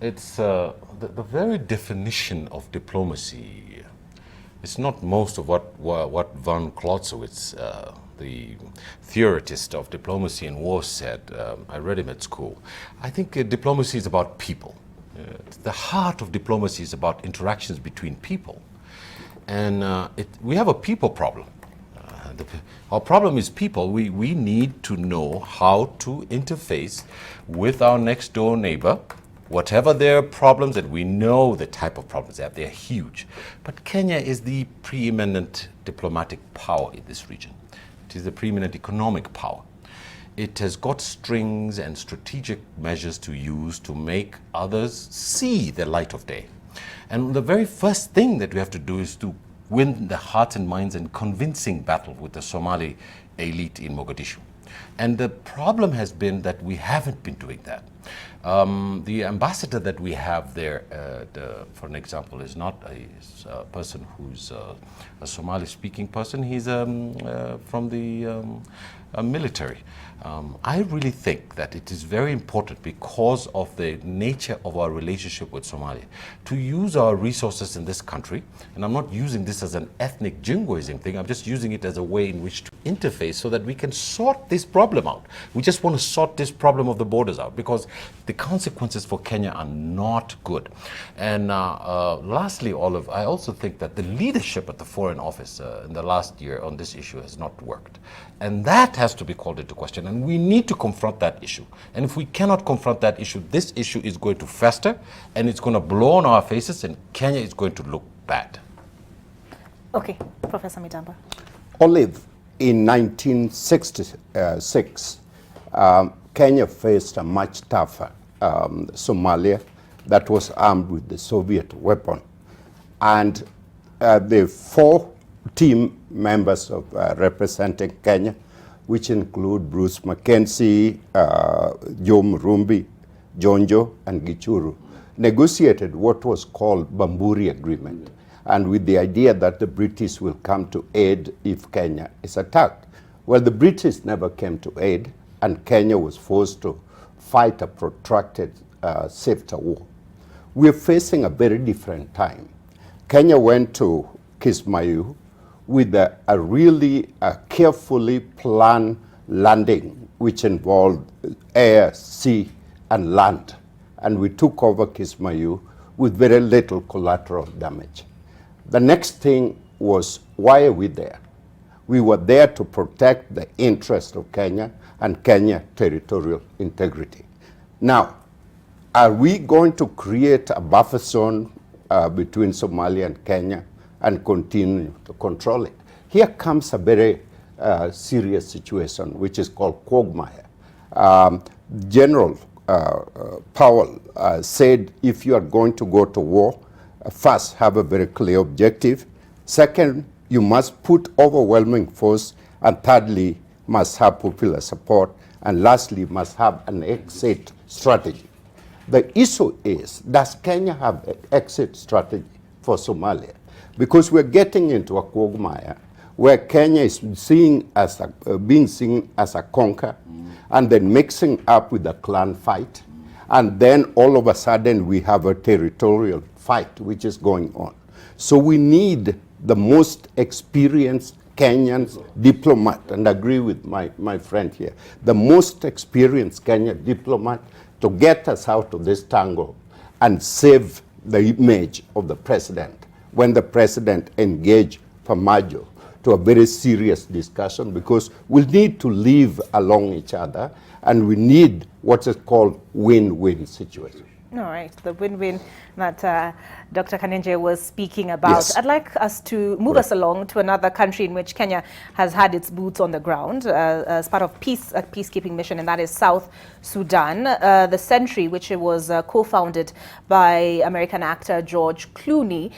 It's the very definition of diplomacy. It's not most of what von Clausewitz, the theoretist of diplomacy and war, said. I read him at school. I think diplomacy is about people. The heart of diplomacy is about interactions between people. And we have a people problem. Our problem is people. We need to know how to interface with our next door neighbor, whatever their problems, and we know the type of problems they have. They're huge. But Kenya is the preeminent diplomatic power in this region. It is the preeminent economic power. It has got strings and strategic measures to use to make others see the light of day. And the very first thing that we have to do is to win the hearts and minds and convincing battle with the Somali elite in Mogadishu. And the problem has been that we haven't been doing that. The ambassador that we have there, for an example, is not a person who's a Somali-speaking person. He's from the military. I really think that it is very important, because of the nature of our relationship with Somalia, to use our resources in this country. And I'm not using this as an ethnic jingoism thing. I'm just using it as a way in which to interface so that we can sort this problem out. We just want to sort this problem of the borders out, because the consequences for Kenya are not good. And lastly, Olive, I also think that the leadership at the Foreign Office in the last year on this issue has not worked. And that has to be called into question. And we need to confront that issue. And if we cannot confront that issue, this issue is going to fester, and it's going to blow on our faces, and Kenya is going to look bad. Okay, Professor Midamba. Olive, in 1966, Kenya faced a much tougher Somalia that was armed with the Soviet weapon. And the 4 team members of representing Kenya, which include Bruce Mackenzie, Joe Murumbi, Jonjo, and Gichuru, negotiated what was called Bamburi Agreement, and with the idea that the British will come to aid if Kenya is attacked. Well, the British never came to aid, and Kenya was forced to fight a protracted civil war. We're facing a very different time. Kenya went to Kismayu with a really carefully planned landing, which involved air, sea, and land. And we took over Kismayu with very little collateral damage. The next thing was, why are we there? We were there to protect the interest of Kenya and Kenya territorial integrity. Now, are we going to create a buffer zone between Somalia and Kenya and continue to control it? Here comes a very serious situation, which is called quagmire. General Powell said, if you are going to go to war, first, have a very clear objective. Second, you must put overwhelming force. And thirdly, must have popular support. And lastly, must have an exit strategy. The issue is, does Kenya have an exit strategy for Somalia? Because we're getting into a quagmire where Kenya is being seen as a conqueror, and then mixing up with a clan fight. And then all of a sudden we have a territorial fight which is going on. So we need the most experienced Kenyan diplomat, and I agree with my friend here, the most experienced Kenyan diplomat to get us out of this tangle and save the image of the president when the president engaged Famajo to a very serious discussion, because we need to live along each other, and we need what is called win-win situation. All right, the win-win that Dr. Kanenje was speaking about. Yes. I'd like us to move us along to another country in which Kenya has had its boots on the ground as part of a peacekeeping mission, and that is South Sudan. The Sentry, which was co-founded by American actor George Clooney,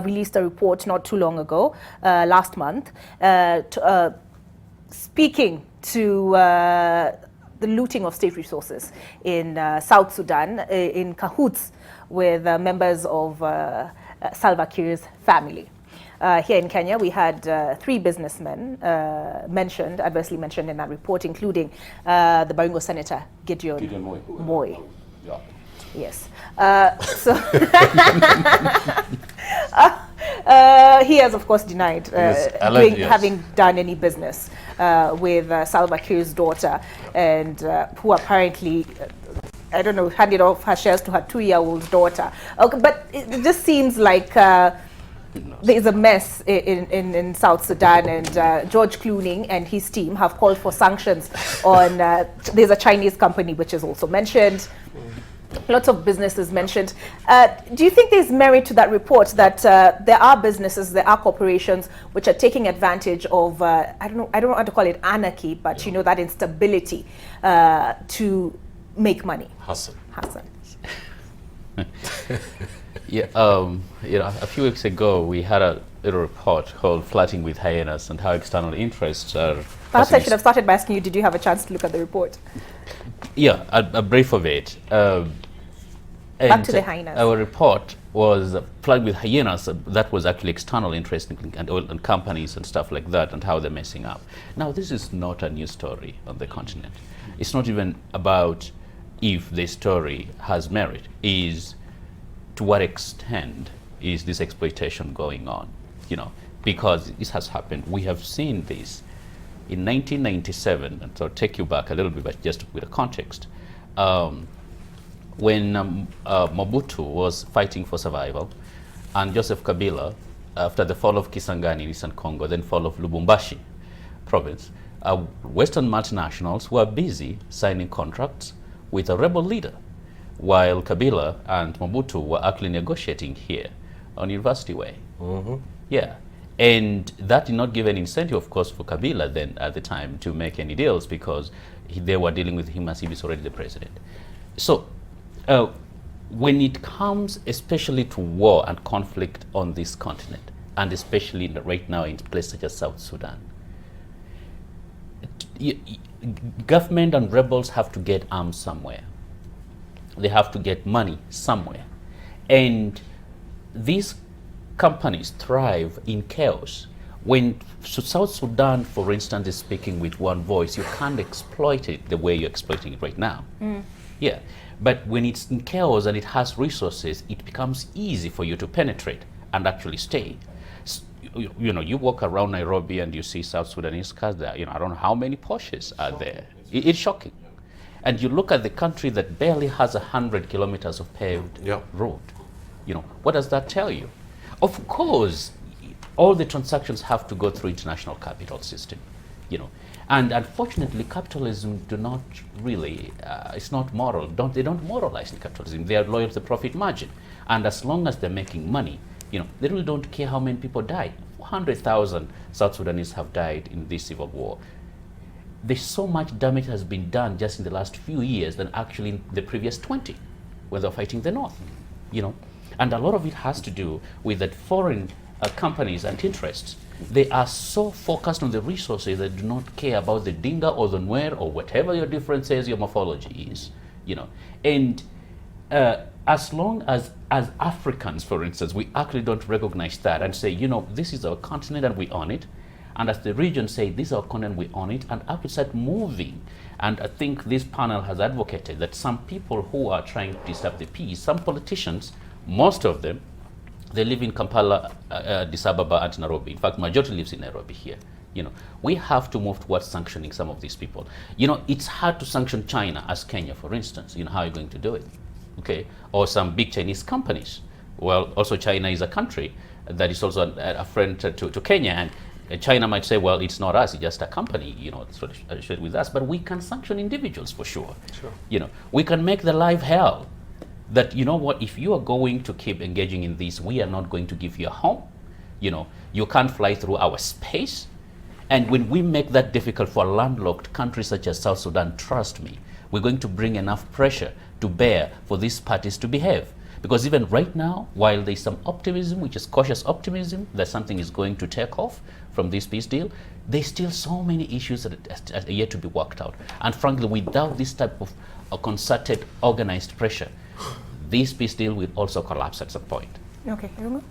released a report not too long ago, last month, speaking to the looting of state resources in South Sudan in cahoots with members of Salva Kiir's family. Here in Kenya, we had 3 businessmen adversely mentioned in that report, including the Baringo Senator Gideon Moi. Yeah. Yes. So he has, of course, denied having done any business with Salva Kiir's daughter, and who apparently, I don't know, handed off her shares to her 2-year-old daughter. Okay, but it just seems like there's a mess in South Sudan, and George Clooney and his team have called for sanctions on, there's a Chinese company which is also mentioned. Lots of businesses mentioned. Do you think there's merit to that report, that there are businesses, there are corporations which are taking advantage of, I don't want to call it anarchy, but you know, that instability to make money? Hassan. Yeah, you know, a few weeks ago we had a little report called "Flirting with Hyenas" and how external interests are. Perhaps I should have started by asking you, did you have a chance to look at the report? Yeah, a brief of it. Back to the hyenas. Our report was Flirting with Hyenas. That was actually external interest and companies and stuff like that, and how they're messing up. Now, this is not a new story on the continent. It's not even about if the story has merit. Is to what extent is this exploitation going on? You know, because this has happened. We have seen this in 1997, and so I'll take you back a little bit, but just with a context. When Mobutu was fighting for survival, and Joseph Kabila, after the fall of Kisangani in Eastern Congo, then fall of Lubumbashi province, Western multinationals were busy signing contracts with a rebel leader, while Kabila and Mobutu were actually negotiating here on University Way. Mm-hmm. Yeah. And that did not give an incentive, of course, for Kabila then at the time to make any deals, because they were dealing with him as he was already the president. So when it comes especially to war and conflict on this continent, and especially right now in places such as South Sudan, government and rebels have to get arms somewhere. They have to get money somewhere. And these companies thrive in chaos. When South Sudan, for instance, is speaking with one voice, you can't exploit it the way you're exploiting it right now. Mm. Yeah, but when it's in chaos and it has resources, it becomes easy for you to penetrate and actually stay. You know, you walk around Nairobi and you see South Sudanese cars there. You know, I don't know how many Porsches are there. It's shocking. And you look at the country that barely has 100 kilometers of paved road. You know, what does that tell you? Of course, all the transactions have to go through international capital system, you know. And unfortunately, capitalism do not really, it's not moral. They don't moralize in capitalism. They are loyal to the profit margin. And as long as they're making money, you know, they really don't care how many people die. 100,000 South Sudanese have died in this civil war. There's so much damage has been done just in the last few years than actually in the previous 20, when they're fighting the North, you know. And a lot of it has to do with that foreign companies and interests. They are so focused on the resources that do not care about the Dinga or the Nwer or whatever your difference is, your morphology is, you know. And as long as Africans, for instance, we actually don't recognize that and say, you know, this is our continent and we own it. And as the region say, this is our continent, we own it, and actually start moving. And I think this panel has advocated that some people who are trying to disturb the peace, some politicians, most of them, they live in Kampala, Addis Ababa, and Nairobi. In fact, majority lives in Nairobi here. You know, we have to move towards sanctioning some of these people. You know, it's hard to sanction China as Kenya, for instance. You know, how are you going to do it? Okay, or some big Chinese companies. Well, also China is a country that is also a friend to Kenya, and China might say, well, it's not us, it's just a company, you know, associated with us. But we can sanction individuals for sure. Sure. You know, we can make the life hell. That, you know what, if you are going to keep engaging in this, we are not going to give you a home. You know, you can't fly through our space. And when we make that difficult for landlocked countries such as South Sudan, trust me, we're going to bring enough pressure to bear for these parties to behave. Because even right now, while there's some optimism, which is cautious optimism, that something is going to take off from this peace deal, there's still so many issues that are yet to be worked out. And frankly, without this type of concerted, organized pressure, this peace deal will also collapse at some point. Okay, Iruma?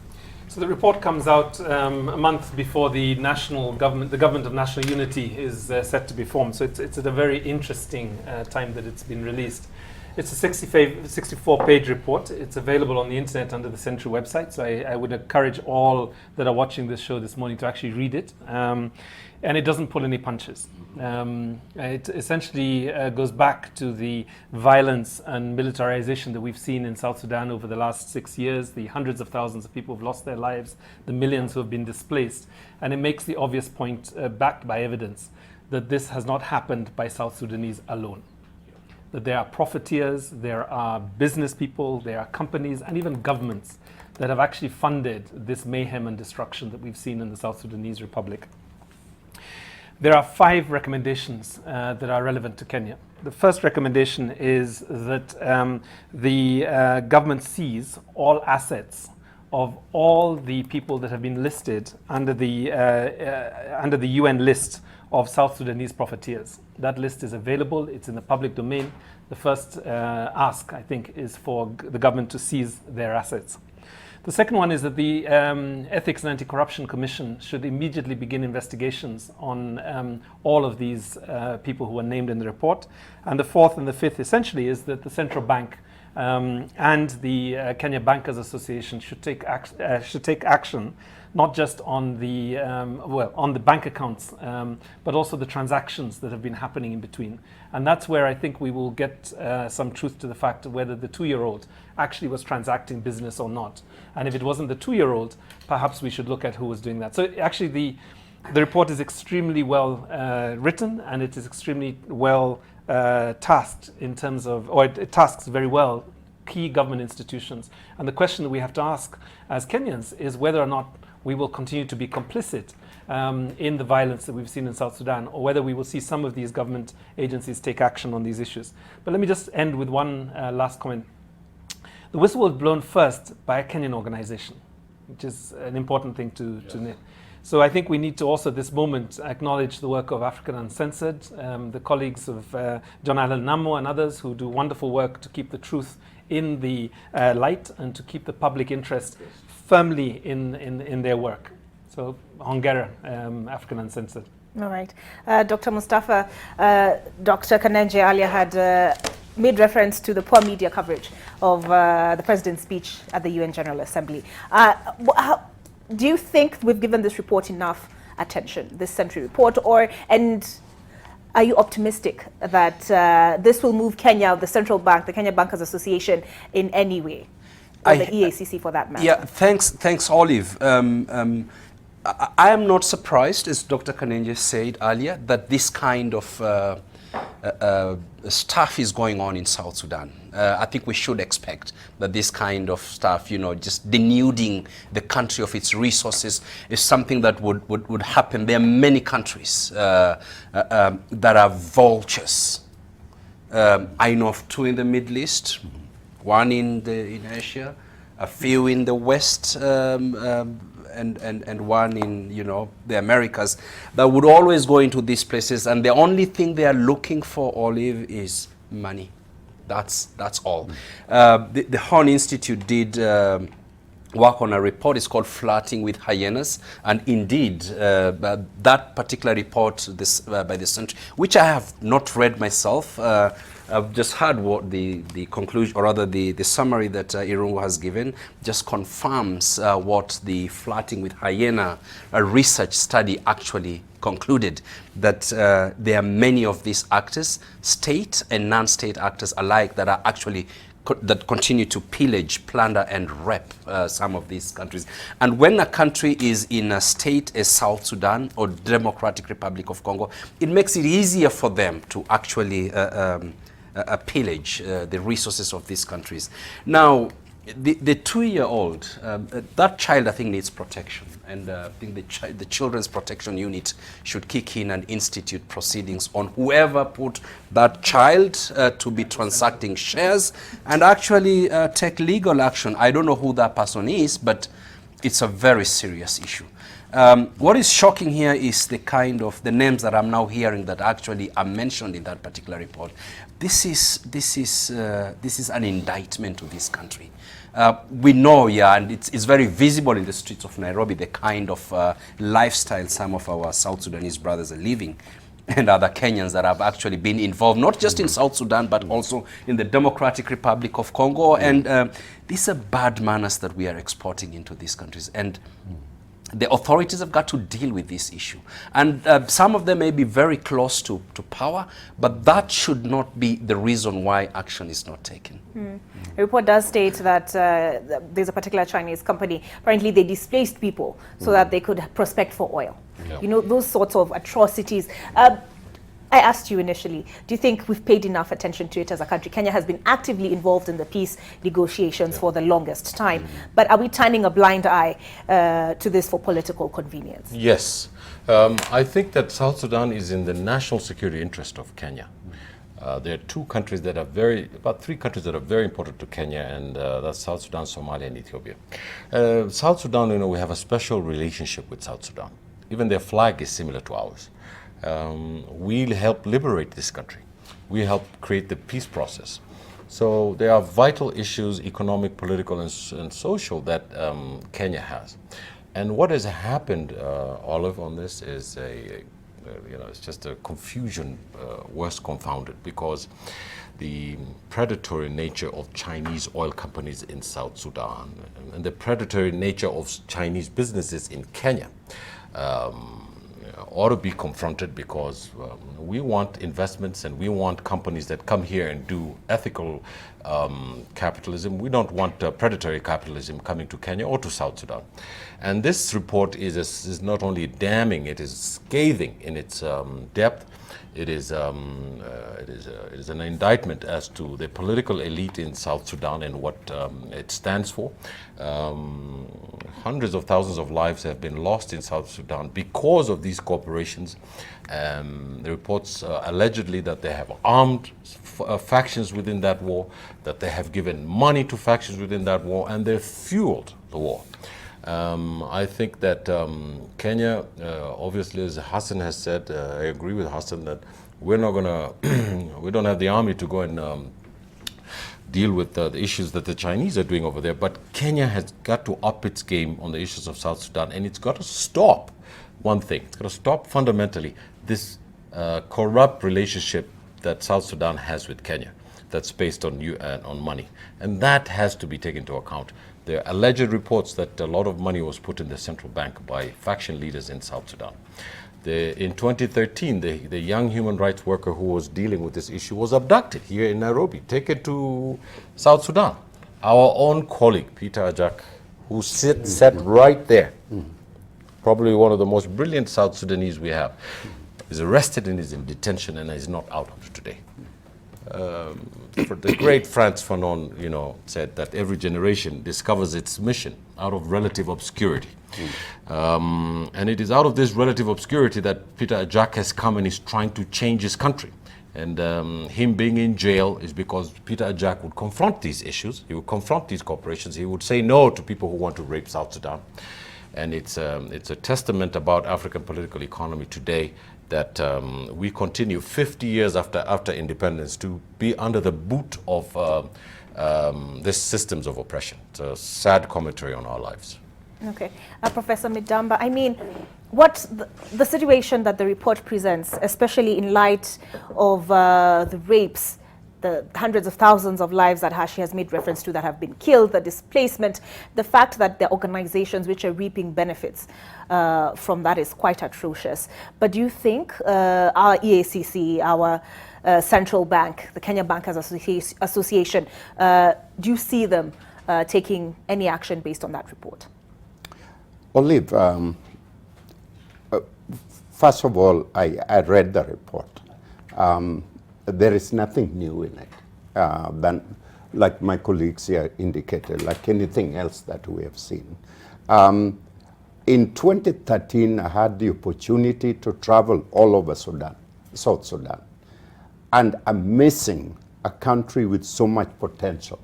So the report comes out a month before the government of national unity is set to be formed. So it's at a very interesting time that it's been released. It's a 64-page report. It's available on the internet under the Century website. So I would encourage all that are watching this show this morning to actually read it. And it doesn't pull any punches. It essentially goes back to the violence and militarization that we've seen in South Sudan over the last 6 years, the hundreds of thousands of people who've lost their lives, the millions who have been displaced. And it makes the obvious point, backed by evidence, that this has not happened by South Sudanese alone. That there are profiteers, there are business people, there are companies, and even governments that have actually funded this mayhem and destruction that we've seen in the South Sudanese Republic. There are 5 recommendations that are relevant to Kenya. The first recommendation is that the government seize all assets of all the people that have been listed under the UN list of South Sudanese profiteers. That list is available. It's in the public domain. The first ask, I think, is for the government to seize their assets. The second one is that the Ethics and Anti-Corruption Commission should immediately begin investigations on all of these people who are named in the report. And the fourth and the fifth, essentially, is that the central bank and the Kenya Bankers Association should take action, not just on the on the bank accounts, but also the transactions that have been happening in between. And that's where I think we will get some truth to the fact of whether the 2-year-old actually was transacting business or not. And if it wasn't the 2-year-old, perhaps we should look at who was doing that. So actually the report is extremely well written, and it is extremely well tasked in terms of, or it tasks very well key government institutions. And the question that we have to ask as Kenyans is whether or not we will continue to be complicit in the violence that we've seen in South Sudan, or whether we will see some of these government agencies take action on these issues. But let me just end with one last comment. The whistle was blown first by a Kenyan organization, which is an important thing to note. So I think we need to also at this moment acknowledge the work of African Uncensored, the colleagues of John Allen Namo and others who do wonderful work to keep the truth in the light and to keep the public interest firmly in their work. So Hongera, African Uncensored. All right. Dr. Mustafa, Dr. Kanenje earlier had made reference to the poor media coverage of the president's speech at the UN General Assembly. Do you think we've given this report enough attention, this Century report, and are you optimistic that this will move Kenya, the central bank, the Kenya Bankers Association, in any way, or the EACC for that matter? Yeah, thanks, Olive. I am not surprised, as Dr. Kanenje said earlier, that this kind of stuff is going on in South Sudan. I think we should expect that this kind of stuff, just denuding the country of its resources is something that would happen. There are many countries that are vultures. I know of 2 in the Middle East, 1 in Asia, a few in the West, and 1 in the Americas, that would always go into these places, and the only thing they are looking for, Olive, is money. That's all. The Horn Institute did work on a report. It's called Flirting with Hyenas, and indeed that particular report by the Century, which I have not read myself, I've just heard what the conclusion, or rather the summary that Irungu has given, just confirms what the Flirting with Hyena research study actually concluded, that there are many of these actors, state and non-state actors alike, that are actually that continue to pillage, plunder, and rape some of these countries. And when a country is in a state as South Sudan or Democratic Republic of Congo, it makes it easier for them to actually pillage the resources of these countries. Now, the 2-year-old, that child, I think, needs protection. And I think the Children's Protection Unit should kick in and institute proceedings on whoever put that child to be transacting shares, and actually take legal action. I don't know who that person is, but it's a very serious issue. What is shocking here is the names that I'm now hearing that actually are mentioned in that particular report. This is an indictment of this country. We know, and it's very visible in the streets of Nairobi, the kind of lifestyle some of our South Sudanese brothers are living. and other Kenyans that have actually been involved, not just in South Sudan, but also in the Democratic Republic of Congo. And these are bad manners that we are exporting into these countries. And the authorities have got to deal with this issue. And some of them may be very close to power, but that should not be the reason why action is not taken. The report does state that there's a particular Chinese company, apparently they displaced people so that they could prospect for oil. Yeah. You know, those sorts of atrocities. I asked you initially, do you think we've paid enough attention to it as a country? Kenya has been actively involved in the peace negotiations for the longest time. But are we turning a blind eye to this for political convenience? Yes. I think that South Sudan is in the national security interest of Kenya. There are about three countries that are very important to Kenya, and that's South Sudan, Somalia, and Ethiopia. South Sudan, we have a special relationship with South Sudan. Even their flag is similar to ours. We'll help liberate this country. We help create the peace process. So there are vital issues, economic, political, and social, that Kenya has. And what has happened, Olive, on this is it's just a confusion, worse confounded, because the predatory nature of Chinese oil companies in South Sudan and the predatory nature of Chinese businesses in Kenya ought to be confronted, because we want investments and we want companies that come here and do ethical capitalism. We don't want predatory capitalism coming to Kenya or to South Sudan. And this report is not only damning, it is scathing in its depth. It is an indictment as to the political elite in South Sudan and what it stands for. Hundreds of thousands of lives have been lost in South Sudan because of these corporations. The reports allegedly that they have armed factions within that war, that they have given money to factions within that war, and they've fueled the war. I think that Kenya, obviously, as Hassan has said, I agree with Hassan that we're not gonna, we don't have the army to go and deal with the issues that the Chinese are doing over there. But Kenya has got to up its game on the issues of South Sudan, and it's got to stop one thing. It's got to stop fundamentally this corrupt relationship that South Sudan has with Kenya, that's based on money, and that has to be taken into account. There are alleged reports that a lot of money was put in the central bank by faction leaders in South Sudan. In 2013, the young human rights worker who was dealing with this issue was abducted here in Nairobi, taken to South Sudan. Our own colleague, Peter Ajak, who sat right there, probably one of the most brilliant South Sudanese we have, is arrested and is in detention and is not out of today. For the great Frantz Fanon, said that every generation discovers its mission out of relative obscurity. And it is out of this relative obscurity that Peter Ajak has come and is trying to change his country. And him being in jail is because Peter Ajak would confront these issues. He would confront these corporations. He would say no to people who want to rape South Sudan. And it's a testament about African political economy today that we continue 50 years after independence to be under the boot of these systems of oppression. It's a sad commentary on our lives. Okay. Professor Midamba, I mean, what the situation that the report presents, especially in light of the rapes, the hundreds of thousands of lives that Hashi has made reference to that have been killed, the displacement, the fact that the organizations which are reaping benefits from that is quite atrocious. But do you think our EACC, our central bank, the Kenya Bankers Association, do you see them taking any action based on that report? Olive, first of all, I read the report. There is nothing new in it than, like my colleagues here indicated, like anything else that we have seen. In 2013, I had the opportunity to travel all over Sudan, South Sudan, and I'm missing a country with so much potential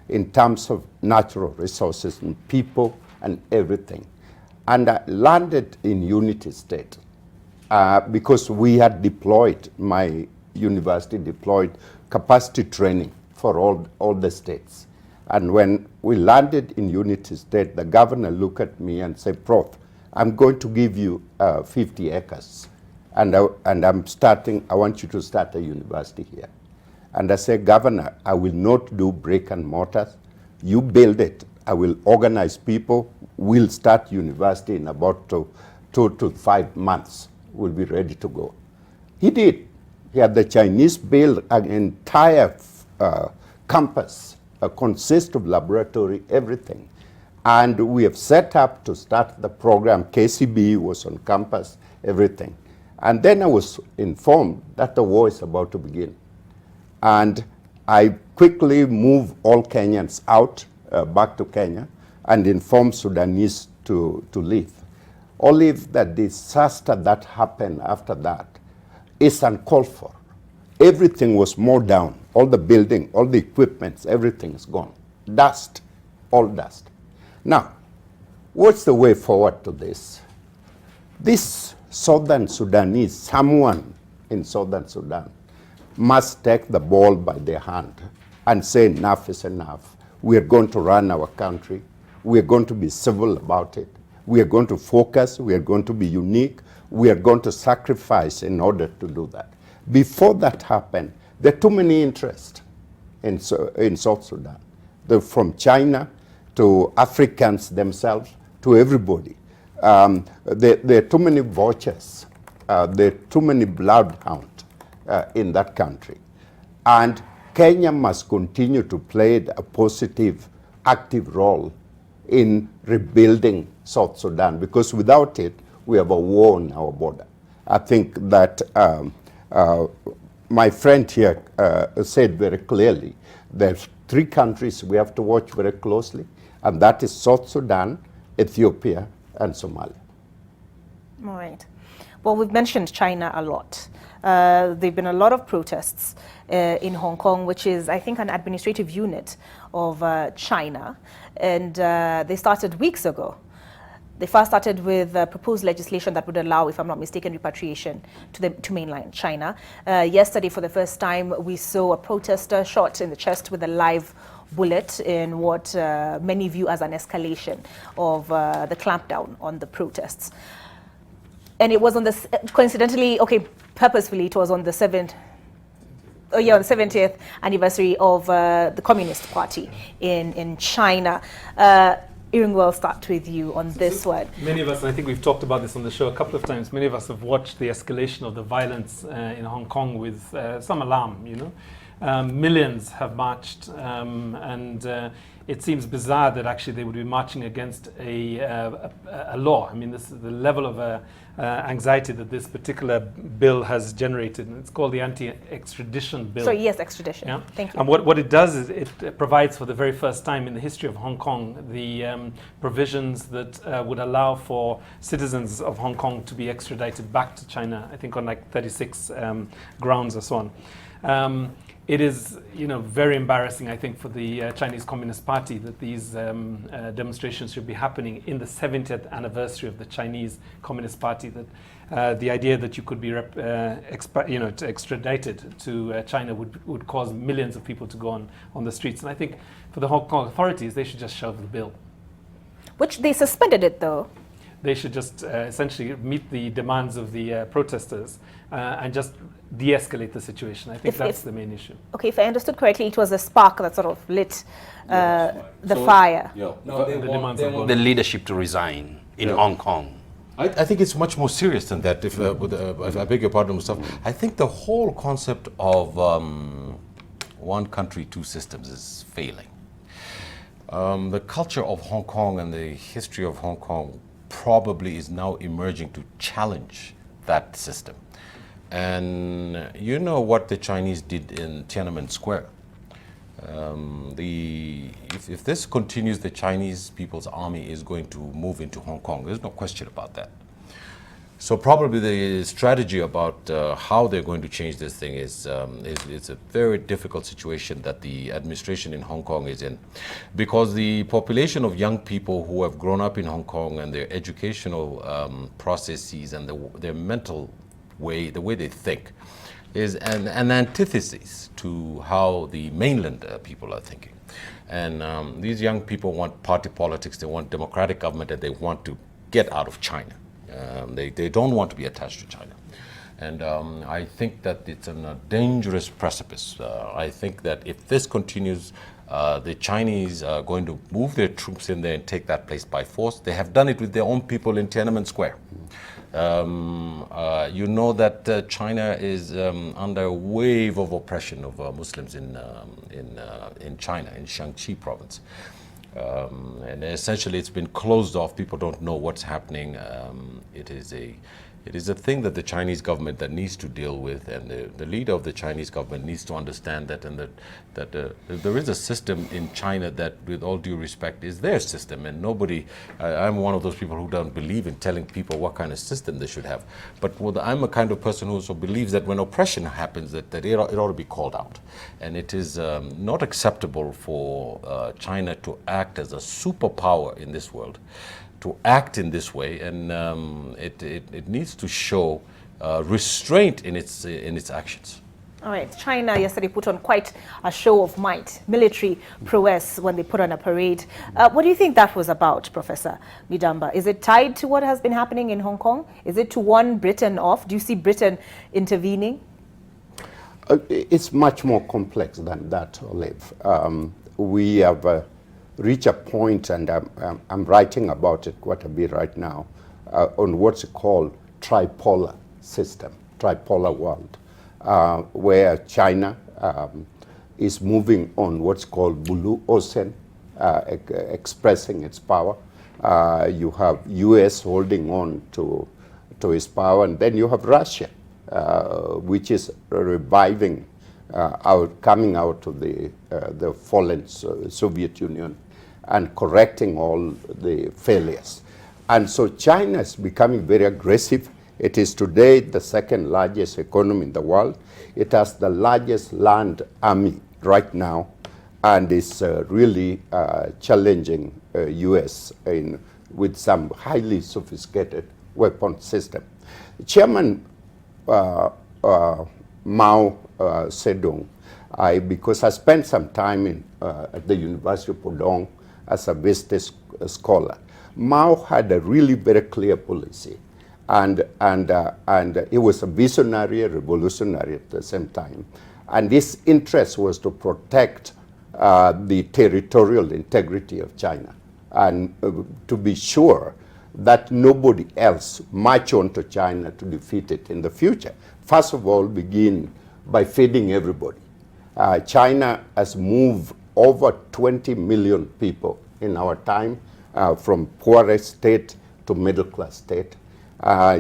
in terms of natural resources and people and everything. And I landed in Unity State because we had deployed, my university deployed capacity training for all the states. And when we landed in Unity State, the governor looked at me and said, Prof, I'm going to give you 50 acres and I want you to start a university here. And I say, Governor, I will not do brick and mortar. You build it. I will organize people. We'll start university in about 2 to 5 months. We'll be ready to go. He did. He had the Chinese build an entire campus, consist of laboratory, everything. And we have set up to start the program. KCB was on campus, everything. And then I was informed that the war is about to begin. And I quickly moved all Kenyans out back to Kenya and informed Sudanese to leave. Only the disaster that happened after that is uncalled for. Everything was mowed down. All the building, all the equipment, everything is gone. Dust, all dust. Now, what's the way forward to this? This Southern Sudanese, someone in Southern Sudan, must take the ball by their hand and say enough is enough. We are going to run our country. We are going to be civil about it. We are going to focus. We are going to be unique. We are going to sacrifice in order to do that. Before that happened, there are too many interests in South Sudan. From China to Africans themselves to everybody. There are too many vultures. There are too many bloodhounds in that country. And Kenya must continue to play a positive, active role in rebuilding South Sudan, because without it, we have a war on our border. I think that my friend here said very clearly, there's 3 countries we have to watch very closely, and that is South Sudan, Ethiopia, and Somalia. All right. Well, we've mentioned China a lot. There have been a lot of protests in Hong Kong, which is, I think, an administrative unit of China. And they started weeks ago. They first started with proposed legislation that would allow, if I'm not mistaken, repatriation to mainland China. Yesterday, for the first time, we saw a protester shot in the chest with a live bullet in what many view as an escalation of the clampdown on the protests. And it was on the, coincidentally, okay, purposefully, it was on the 70th anniversary of the Communist Party in China. Iring, we'll start with you on this one. Many of us, and I think we've talked about this on the show a couple of times, many of us have watched the escalation of the violence in Hong Kong with some alarm, you know. Millions have marched, and it seems bizarre that actually they would be marching against a law. I mean, this is the level of anxiety that this particular bill has generated. And it's called the Anti-Extradition Bill. So yes, extradition. Yeah. Thank you. And what it does is it provides for the very first time in the history of Hong Kong the provisions that would allow for citizens of Hong Kong to be extradited back to China, I think on like 36 grounds or so on. It is, you know, very embarrassing, I think, for the Chinese Communist Party that these demonstrations should be happening in the 70th anniversary of the Chinese Communist Party. That the idea that you could be, extradited to China would cause millions of people to go on the streets. And I think for the Hong Kong authorities, they should just shelve the bill. Which they suspended it, though. They should just essentially meet the demands of the protesters and just de-escalate the situation. I think that's the main issue. Okay, if I understood correctly, it was a spark that sort of lit the fire. Yeah. No, they want the leadership to resign in Hong Kong. I think it's much more serious than that. If I beg your pardon, Mustafa, I think the whole concept of one country, 2 systems is failing. The culture of Hong Kong and the history of Hong Kong probably is now emerging to challenge that system. And you know what the Chinese did in Tiananmen Square. If this continues, the Chinese People's Army is going to move into Hong Kong. There's no question about that. So probably the strategy about how they're going to change this thing is it's a very difficult situation that the administration in Hong Kong is in, because the population of young people who have grown up in Hong Kong and their educational processes and their mental way, the way they think, is an antithesis to how the mainland people are thinking. And these young people want party politics, they want democratic government, and they want to get out of China. They don't want to be attached to China. And I think that it's on a dangerous precipice. I think that if this continues, the Chinese are going to move their troops in there and take that place by force. They have done it with their own people in Tiananmen Square. You know that China is under a wave of oppression of Muslims in China, in Shaanxi province. And essentially it's been closed off. People don't know what's happening. It is a thing that the Chinese government that needs to deal with, and the leader of the Chinese government needs to understand that, and that there is a system in China that, with all due respect, is their system, and nobody. I'm one of those people who don't believe in telling people what kind of system they should have. But I'm a kind of person who also believes that when oppression happens, that it ought to be called out, and it is not acceptable for China to act as a superpower in this world, to act in this way, and it needs to show restraint in its actions. All right, China yesterday put on quite a show of might, military prowess, when they put on a parade. What do you think that was about, Professor Midamba? Is it tied to what has been happening in Hong Kong? Is it to warn Britain off? Do you see Britain intervening? It's much more complex than that, Olive. We have reach a point, and I'm writing about it quite a bit right now, on what's called tripolar system, tripolar world, where China is moving on what's called Blue Ocean, expressing its power. You have US holding on to its power, and then you have Russia, which is reviving, coming out of the fallen Soviet Union and correcting all the failures. And so China is becoming very aggressive. It is today the second largest economy in the world. It has the largest land army right now, and is really challenging US with some highly sophisticated weapon system. Chairman Mao Zedong, because I spent some time at the University of Pudong as a visiting scholar. Mao had a really very clear policy, and he was a visionary, a revolutionary at the same time. And his interest was to protect the territorial integrity of China, and to be sure that nobody else march on to China to defeat it in the future. First of all, begin by feeding everybody. China has moved over 20 million people in our time, from poorest state to middle class state.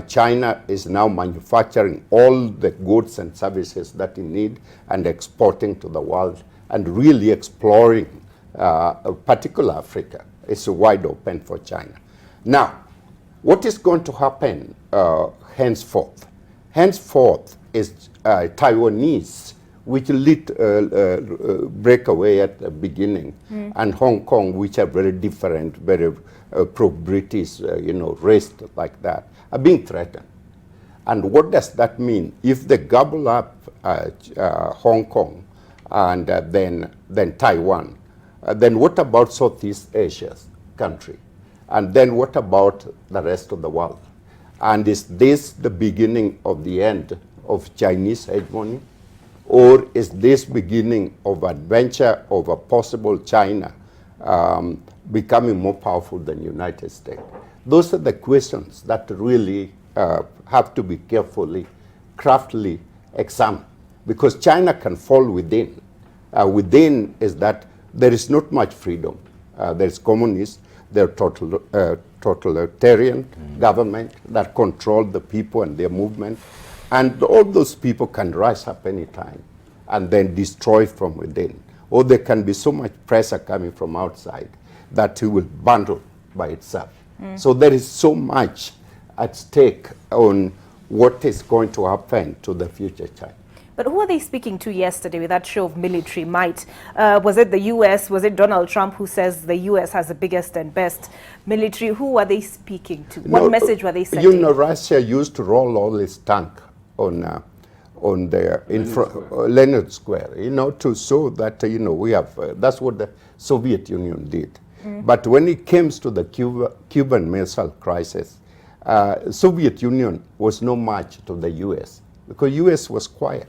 China is now manufacturing all the goods and services that you need and exporting to the world, and really exploring particular Africa. It's wide open for China. Now, what is going to happen henceforth? Henceforth is Taiwanese, which break away at the beginning, and Hong Kong, which are very different, very pro-British, raised like that, are being threatened. And what does that mean? If they gobble up Hong Kong and then Taiwan, then what about Southeast Asia's country? And then what about the rest of the world? And is this the beginning of the end of Chinese hegemony? Or is this beginning of adventure of a possible China becoming more powerful than the United States? Those are the questions that really have to be carefully, craftily examined, because China can fall within. Within is that there is not much freedom. There's communists, there's totalitarian government that control the people and their movement. And all those people can rise up anytime and then destroy from within. Or there can be so much pressure coming from outside that it will bundle by itself. So there is so much at stake on what is going to happen to the future China. But who are they speaking to yesterday with that show of military might? Was it the US? Was it Donald Trump who says the US has the biggest and best military? Who are they speaking to? What message were they sending? Russia used to roll all its tank on the Leningrad Square, to show that we have. That's what the Soviet Union did. But when it comes to the Cuban Missile Crisis, Soviet Union was no match to the U.S. because US was quiet.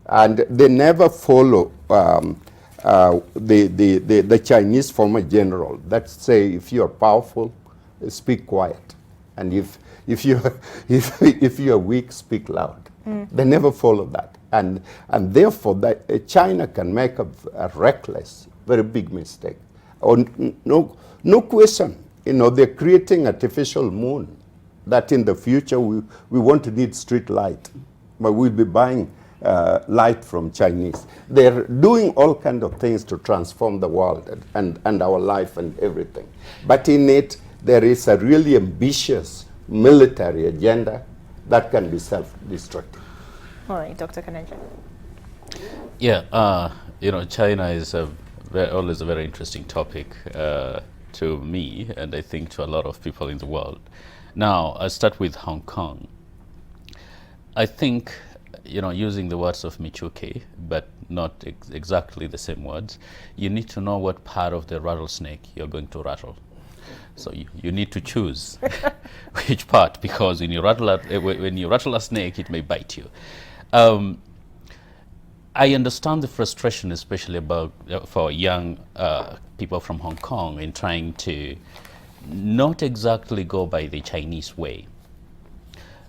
And they never follow the Chinese former general that say, if you're powerful, speak quiet. And if you're weak, speak loud. They never follow that. And therefore, China can make a reckless, very big mistake. No question, they're creating artificial moon that in the future we want to need street light, but we'll be buying light from Chinese. They're doing all kinds of things to transform the world and our life and everything. But in it, there is a really ambitious military agenda that can be self-destructive. All right, Dr. Kanenja. Yeah, China is always a very interesting topic to me, and I think to a lot of people in the world. Now, I'll start with Hong Kong. I think, using the words of Michuki, but not exactly the same words, you need to know what part of the rattlesnake you're going to rattle. So you need to choose which part, because when you rattle a snake, it may bite you. I understand the frustration, especially for young people from Hong Kong, in trying to not exactly go by the Chinese way.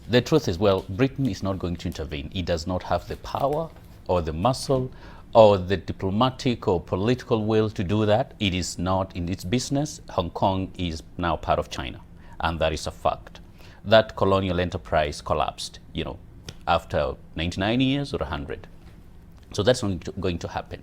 The truth is, well, Britain is not going to intervene. It does not have the power or the muscle or the diplomatic or political will to do that. It is not in its business. Hong Kong is now part of China, and that is a fact. That colonial enterprise collapsed, after 99 years or 100. So that's not going to happen.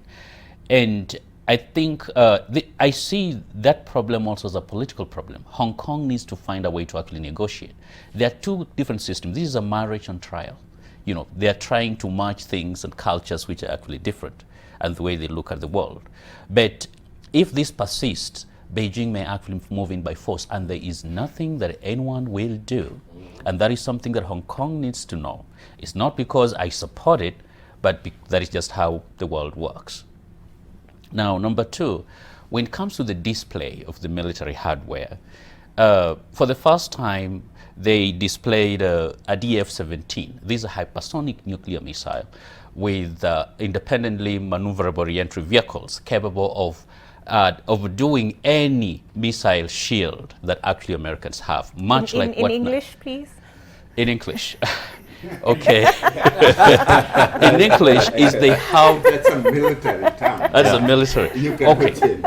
And I think I see that problem also as a political problem. Hong Kong needs to find a way to actually negotiate. There are two different systems. This is a marriage on trial. They are trying to merge things and cultures which are actually different, and the way they look at the world. But if this persists, Beijing may actually move in by force, and there is nothing that anyone will do. And that is something that Hong Kong needs to know. It's not because I support it, but that is just how the world works. Now, number two, when it comes to the display of the military hardware, for the first time, they displayed a DF-17. This is a hypersonic nuclear missile with independently maneuverable reentry vehicles capable of doing any missile shield that actually Americans have. Much like in English, please. In English. Okay. In English is they have. That's a military term. That's a military. You can okay. put in.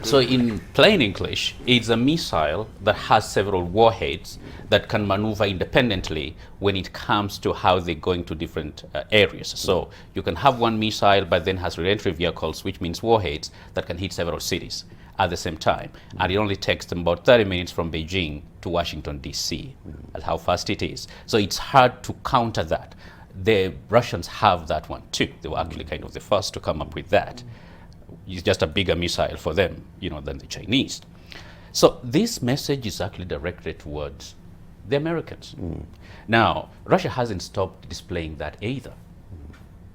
So in plain English, it's a missile that has several warheads that can maneuver independently when it comes to how they go into different areas. So you can have one missile, but then has re-entry vehicles, which means warheads that can hit several cities at the same time. And it only takes them about 30 minutes from Beijing to Washington, D.C. That's how fast it is. So it's hard to counter that. The Russians have that one too. They were actually kind of the first to come up with that. It's just a bigger missile for them, than the Chinese. So this message is actually directed towards the Americans. Now, Russia hasn't stopped displaying that either.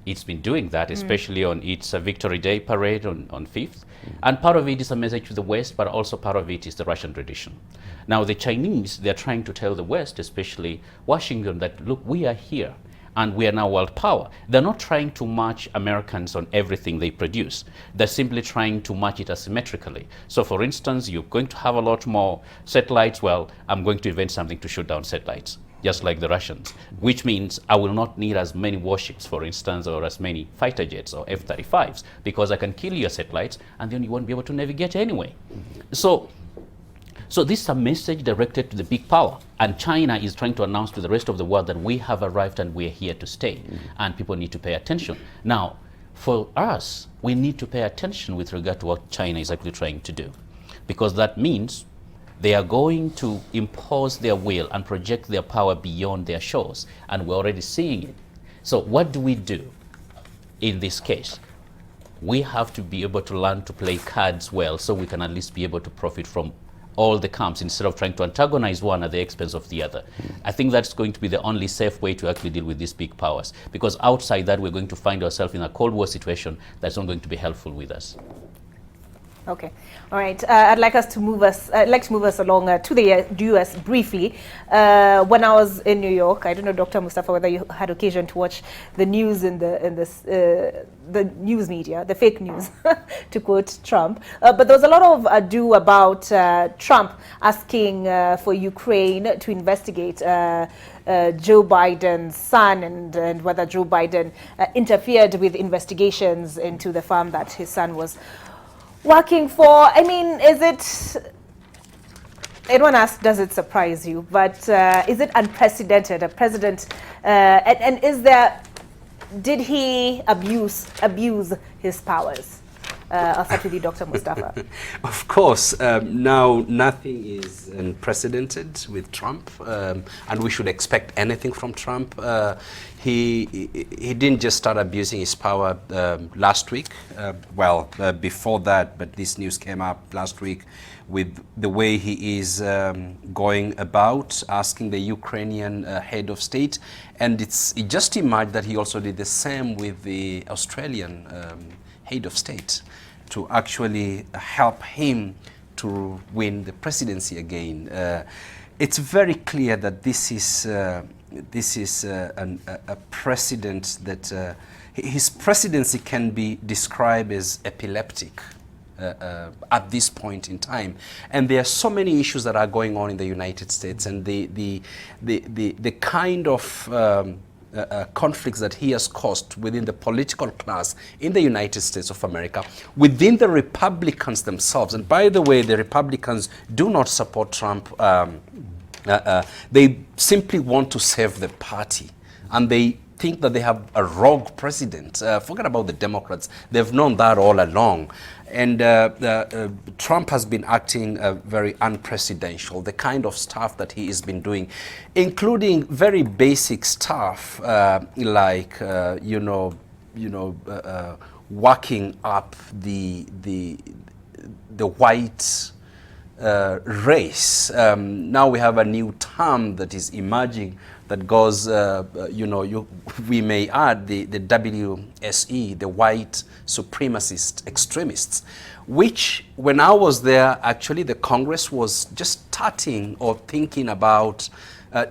It's been doing that, especially on its Victory Day parade on 5th. And part of it is a message to the West, but also part of it is the Russian tradition. Now, the Chinese, they're trying to tell the West, especially Washington, that, look, we are here. And we are now world power. They're not trying to match Americans on everything they produce. They're simply trying to match it asymmetrically. So for instance, you're going to have a lot more satellites. Well, I'm going to invent something to shoot down satellites, just like the Russians, which means I will not need as many warships, for instance, or as many fighter jets or F-35s, because I can kill your satellites and then you won't be able to navigate anyway. So this is a message directed to the big power, and China is trying to announce to the rest of the world that we have arrived and we're here to stay, and people need to pay attention. Now, for us, we need to pay attention with regard to what China is actually trying to do, because that means they are going to impose their will and project their power beyond their shores, and we're already seeing it. So what do we do in this case? We have to be able to learn to play cards well, so we can at least be able to profit from all the camps instead of trying to antagonize one at the expense of the other. I think that's going to be the only safe way to actually deal with these big powers, because outside that we're going to find ourselves in a Cold War situation that's not going to be helpful with us. Okay, all right. I'd like to move us along to the US briefly. When I was in New York, I don't know, Dr. Mustafa, whether you had occasion to watch the news in the news media, the fake news, to quote Trump. But there was a lot of ado about Trump asking for Ukraine to investigate Joe Biden's son and whether Joe Biden interfered with investigations into the farm that his son was working for. I mean, is it, anyone asked, does it surprise you? But is it unprecedented? A president, and is there, did he abuse his powers? I'll start with you, Dr. Mustafa. Of course, now nothing is unprecedented with Trump, and we should expect anything from Trump. He didn't just start abusing his power last week. Before that, but this news came up last week with the way he is going about asking the Ukrainian head of state, and it just emerged that he also did the same with the Australian head of state to actually help him to win the presidency again. It's very clear that this is a precedent that his presidency can be described as epileptic at this point in time. And there are so many issues that are going on in the United States, and the kind of conflicts that he has caused within the political class in the United States of America, within the Republicans themselves. And by the way, the Republicans do not support Trump. They simply want to save the party, and they think that they have a rogue president. Forget about the Democrats. They've known that all along. And Trump has been acting very unpresidential, the kind of stuff that he has been doing, including very basic stuff like, working up the white race. Now we have a new term that is emerging that goes, we may add the WSE, the white supremacist extremists, which when I was there, actually the Congress was just starting or thinking about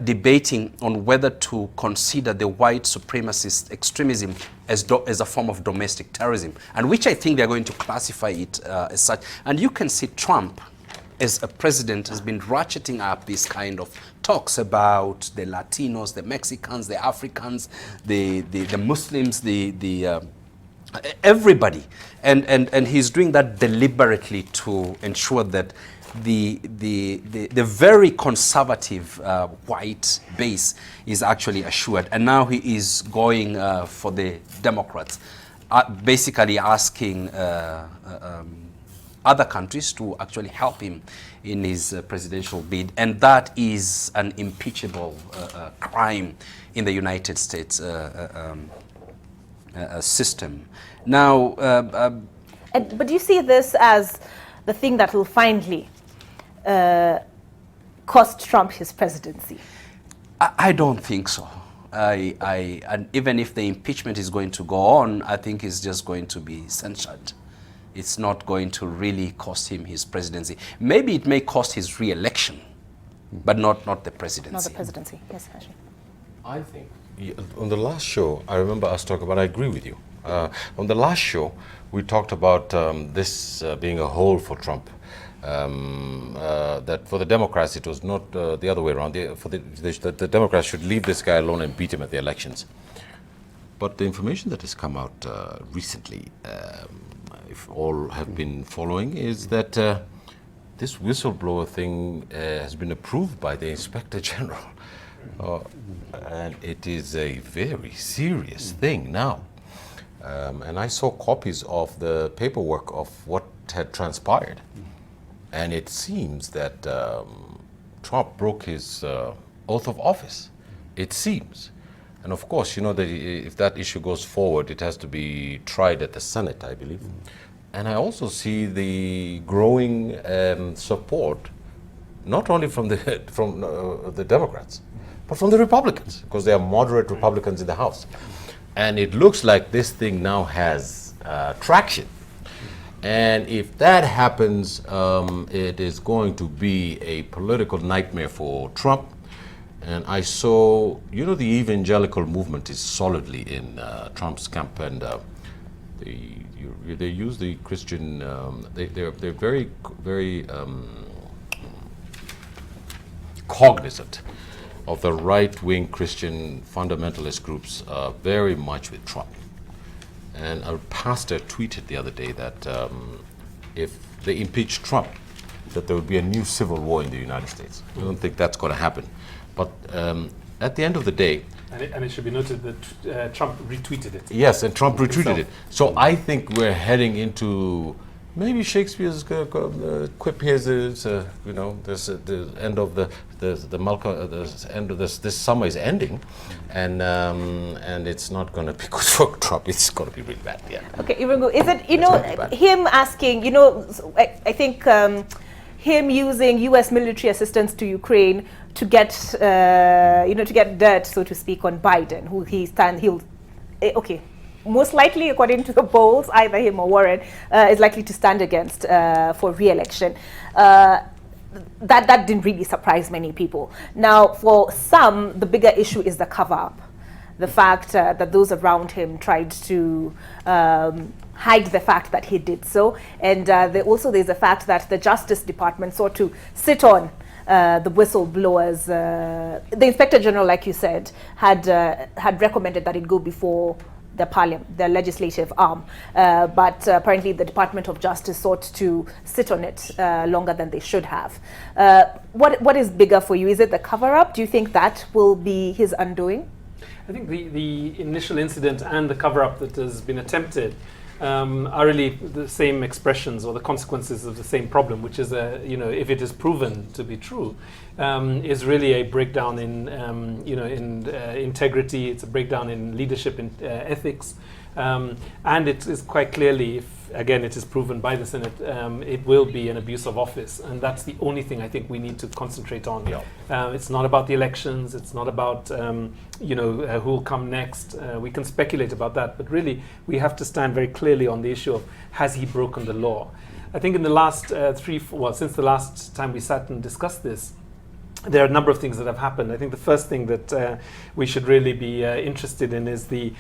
debating on whether to consider the white supremacist extremism as a form of domestic terrorism, and which I think they're going to classify it as such. And you can see Trump, as a president, has been ratcheting up this kind of talks about the Latinos, the Mexicans, the Africans, the Muslims, everybody, and he's doing that deliberately to ensure that the very conservative white base is actually assured. And now he is going for the Democrats, basically asking other countries to actually help him in his presidential bid, and that is an impeachable crime in the United States system. Now, but do you see this as the thing that will finally cost Trump his presidency? I don't think so. And even if the impeachment is going to go on, I think it's just going to be censured. It's not going to really cost him his presidency. Maybe it may cost his re-election, but not the presidency. Not the presidency, yes, Hashi. I think, on the last show, I remember us talking about, I agree with you. On the last show, we talked about this being a hole for Trump. That for the Democrats, it was not the other way around. The Democrats should leave this guy alone and beat him at the elections. But the information that has come out recently, if all have been following, is that this whistleblower thing has been approved by the Inspector General. And it is a very serious thing now. And I saw copies of the paperwork of what had transpired. And it seems that Trump broke his oath of office. It seems. And of course, you know, that if that issue goes forward, it has to be tried at the Senate, I believe. And I also see the growing support, not only from the Democrats, but from the Republicans, because they are moderate Republicans in the House. And it looks like this thing now has traction. And if that happens, it is going to be a political nightmare for Trump. And I saw, you know, the evangelical movement is solidly in Trump's camp, and they use the Christian. They're very cognizant of the right-wing Christian fundamentalist groups, very much with Trump. And a pastor tweeted the other day that if they impeach Trump, that there would be a new civil war in the United States. I don't think that's going to happen. But at the end of the day... And it should be noted that Trump retweeted it. Yes, and Trump retweeted it. So I think we're heading into... Maybe Shakespeare's quip here is, you know, the end of the end of this summer is ending, and it's not going to be good for Trump. It's going to be really bad. Yeah. Okay, Irungu, is it, you know, him asking, you know, I think him using U.S. military assistance to Ukraine to get, you know, to get dirt, so to speak, on Biden, who he'll, okay. Most likely, according to the polls, either him or Warren is likely to stand against for re-election. That didn't really surprise many people. Now, for some, the bigger issue is the cover-up. The fact that those around him tried to hide the fact that he did so. And there's the fact that the Justice Department sought to sit on the whistleblowers. The Inspector General, like you said, had recommended that it go before the parliament, the legislative arm, but apparently the Department of Justice sought to sit on it longer than they should have. What is bigger for you? Is it the cover-up? Do you think that will be his undoing? I think the initial incident and the cover-up that has been attempted are really the same expressions or the consequences of the same problem, which is, you know, if it is proven to be true, is really a breakdown in, you know, in integrity. It's a breakdown in leadership and ethics, and it is quite clearly, if again it is proven by the Senate, it will be an abuse of office, and that's the only thing I think we need to concentrate on. Yeah. It's not about the elections. It's not about you know, who will come next. We can speculate about that, but really we have to stand very clearly on the issue of, has he broken the law? I think in the last since the last time we sat and discussed this, there are a number of things that have happened. I think the first thing that we should really be interested in is the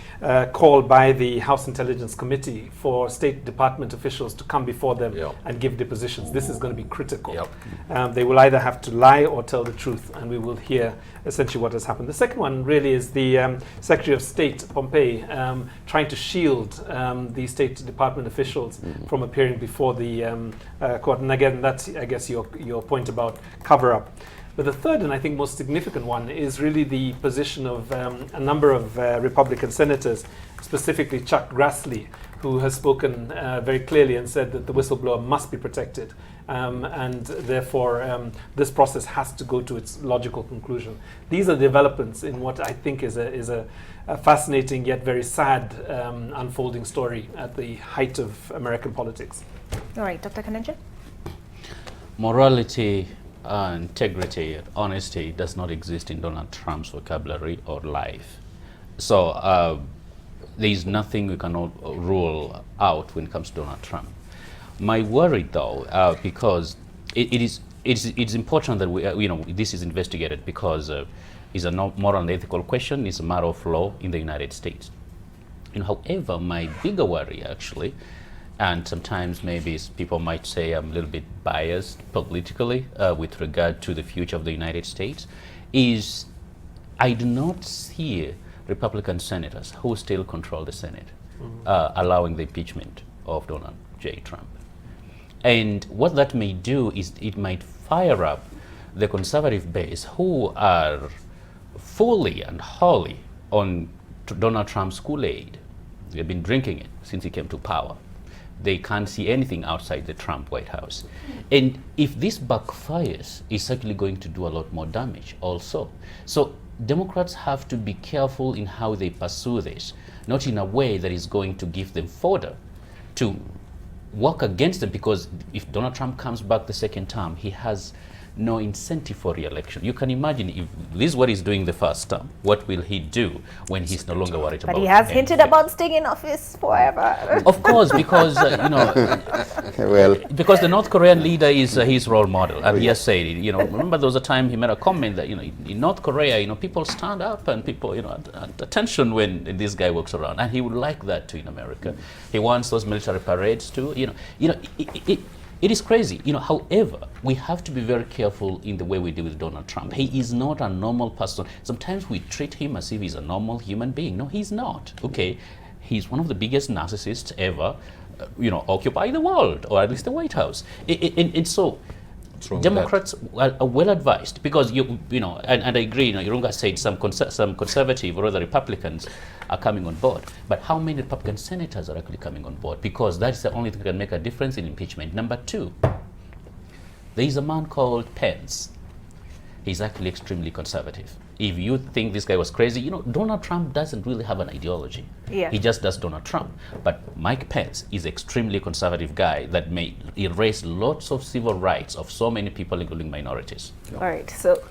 call by the House Intelligence Committee for State Department officials to come before them and give depositions. This is going to be critical. They will either have to lie or tell the truth, and we will hear essentially what has happened. The second one really is the Secretary of State, Pompeo, trying to shield the State Department officials from appearing before the court. And again, that's, I guess, your point about cover-up. But the third and I think most significant one is really the position of a number of Republican senators, specifically Chuck Grassley, who has spoken very clearly and said that the whistleblower must be protected, and therefore this process has to go to its logical conclusion. These are developments in what I think is a fascinating yet very sad unfolding story at the height of American politics. All right, Dr. Kanenje? Morality, integrity, honesty does not exist in Donald Trump's vocabulary or life. So there is nothing we cannot rule out when it comes to Donald Trump. My worry, though, because it's important that we, you know, this is investigated, because it's a moral and ethical question. It's a matter of law in the United States. And however, my bigger worry actually, and sometimes maybe people might say I'm a little bit biased politically with regard to the future of the United States, is I do not see Republican senators who still control the Senate allowing the impeachment of Donald J. Trump. And what that may do is it might fire up the conservative base, who are fully and wholly on Donald Trump's Kool-Aid. They've been drinking it since he came to power. They can't see anything outside the Trump White House. And if this backfires, it's actually going to do a lot more damage also. So Democrats have to be careful in how they pursue this, not in a way that is going to give them fodder to work against them, because if Donald Trump comes back the second term, he has no incentive for re-election. You can imagine if this is what he's doing the first term, what will he do when he's no longer worried about But he has hinted anything? about staying in office forever. Of course, because Well, because the North Korean leader is his role model, and he has said, remember there was a time he made a comment that in North Korea, people stand up and people, at attention when this guy walks around, and he would like that too in America. He wants those military parades too. It is crazy. However, we have to be very careful in the way we deal with Donald Trump. He is not a normal person. Sometimes we treat him as if he's a normal human being. No, he's not. Okay, he's one of the biggest narcissists ever, occupy the world, or at least the White House. And so, Democrats are well advised because and I agree. Irunga said some conservative or other Republicans are coming on board, but how many Republican senators are actually coming on board? Because that is the only thing that can make a difference in impeachment. Number two, there is a man called Pence. He's actually extremely conservative. If you think this guy was crazy, Donald Trump doesn't really have an ideology. Yeah. He just does Donald Trump. But Mike Pence is an extremely conservative guy that may erase lots of civil rights of so many people, including minorities. All right. So,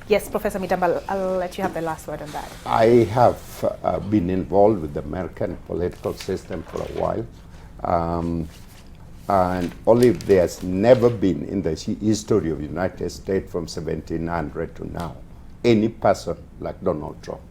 yes, Professor Midamba, I'll let you have the last word on that. I have been involved with the American political system for a while. And Olive, there's never been in the history of the United States from 1700 to now any person like Donald Trump.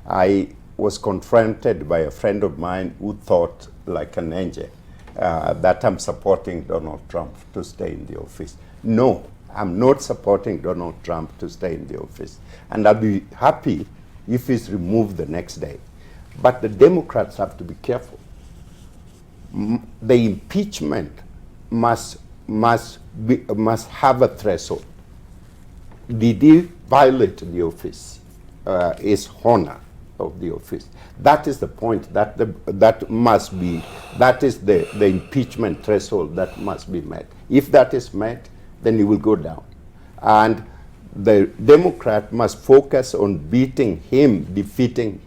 I was confronted by a friend of mine who thought like an angel that I'm supporting Donald Trump to stay in the office. No, I'm not supporting Donald Trump to stay in the office. And I'll be happy if he's removed the next day. But the Democrats have to be careful. The impeachment must have a threshold. Did he violate the office? His honor of the office. That is the point. That must be. That is the impeachment threshold that must be met. If that is met, then he will go down, and the Democrat must focus on defeating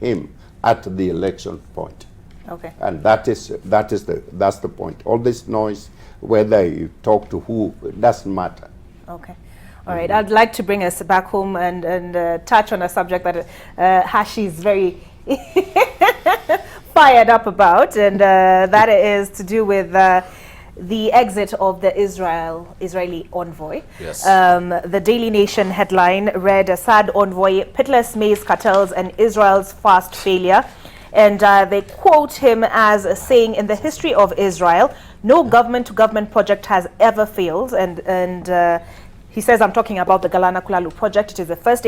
him at the election point. Okay. And that's the point. All this noise, whether you talk to who, it doesn't matter. Okay. All right. I'd like to bring us back home and touch on a subject that Hashi is very fired up about, and that is to do with the exit of the Israeli envoy. Yes. The Daily Nation headline read, "A sad envoy, pitiless maize cartels and Israel's fast failure." And they quote him as saying, "In the history of Israel, no government-to-government project has ever failed." And he says, I'm talking about the Galana Kulalu project. It is the first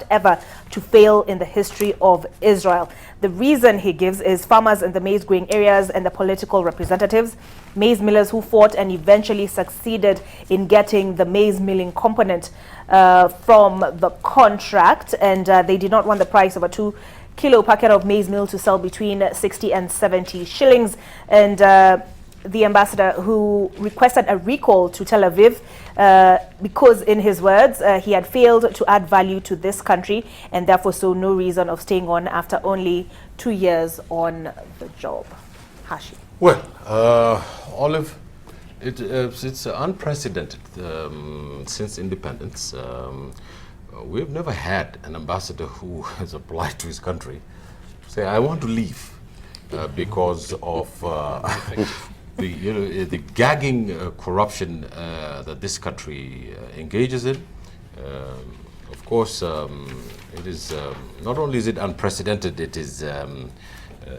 ever to fail in the history of Israel. The reason he gives is farmers in the maize growing areas and the political representatives, maize millers who fought and eventually succeeded in getting the maize milling component from the contract. And they did not want the price of a 2-kilo packet of maize meal to sell between 60 and 70 shillings. And the ambassador who requested a recall to Tel Aviv because, in his words, he had failed to add value to this country and therefore saw no reason of staying on after only 2 years on the job. Hashi. Well, Olive, it's unprecedented since independence. We've never had an ambassador who has applied to his country say, I want to leave because of the gagging corruption that this country engages in. Of course, it is not only is it unprecedented, it is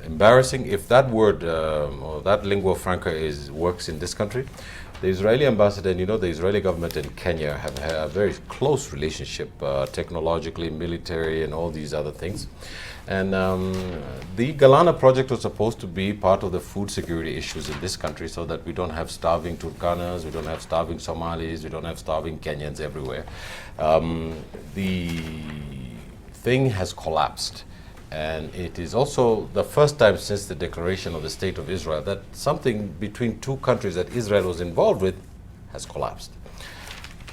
embarrassing. If that word or that lingua franca works in this country, the Israeli ambassador, and the Israeli government and Kenya have had a very close relationship, technologically, military, and all these other things. And the Galana project was supposed to be part of the food security issues in this country, so that we don't have starving Turkanas, we don't have starving Somalis, we don't have starving Kenyans everywhere. The thing has collapsed. And it is also the first time since the declaration of the State of Israel that something between two countries that Israel was involved with has collapsed.